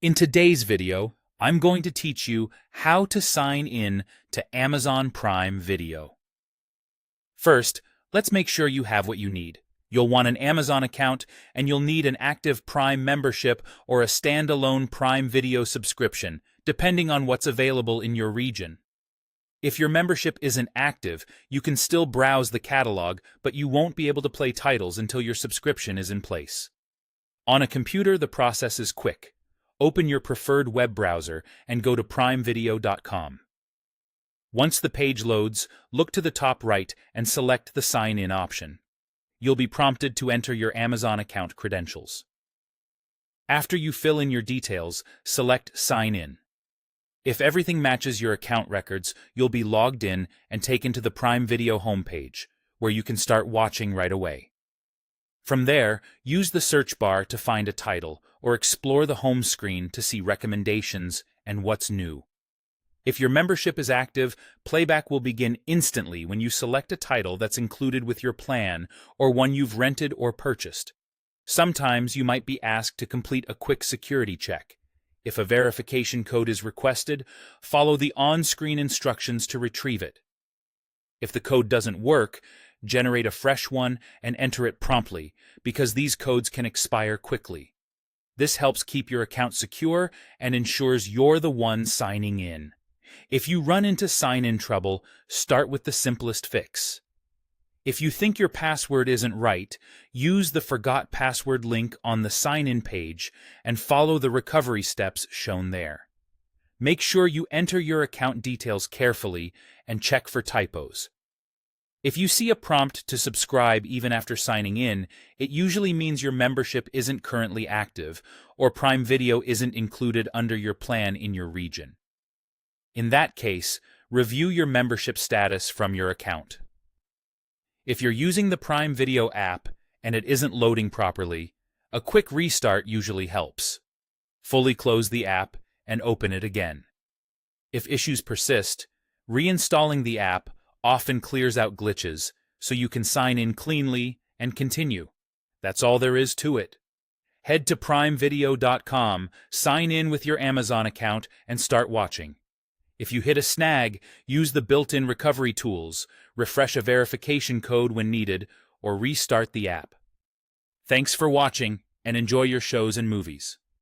In today's video, I'm going to teach you how to sign in to Amazon Prime Video. First, let's make sure you have what you need. You'll want an Amazon account, and you'll need an active Prime membership or a standalone Prime Video subscription, depending on what's available in your region. If your membership isn't active, you can still browse the catalog, but you won't be able to play titles until your subscription is in place. On a computer, the process is quick. Open your preferred web browser and go to primevideo.com. Once the page loads, look to the top right and select the Sign In option. You'll be prompted to enter your Amazon account credentials. After you fill in your details, select Sign In. If everything matches your account records, you'll be logged in and taken to the Prime Video homepage, where you can start watching right away. From there, use the search bar to find a title, or explore the home screen to see recommendations and what's new. If your membership is active, playback will begin instantly when you select a title that's included with your plan or one you've rented or purchased. Sometimes you might be asked to complete a quick security check. If a verification code is requested, follow the on-screen instructions to retrieve it. If the code doesn't work, generate a fresh one and enter it promptly, because these codes can expire quickly. This helps keep your account secure and ensures you're the one signing in. If you run into sign-in trouble, start with the simplest fix. If you think your password isn't right, use the Forgot Password link on the sign-in page and follow the recovery steps shown there. Make sure you enter your account details carefully and check for typos. If you see a prompt to subscribe even after signing in, it usually means your membership isn't currently active or Prime Video isn't included under your plan in your region. In that case, review your membership status from your account. If you're using the Prime Video app and it isn't loading properly, a quick restart usually helps. Fully close the app and open it again. If issues persist, reinstalling the app often clears out glitches, so you can sign in cleanly and continue. That's all there is to it. Head to primevideo.com, sign in with your Amazon account, and start watching. If you hit a snag, use the built-in recovery tools, refresh a verification code when needed, or restart the app. Thanks for watching, and enjoy your shows and movies.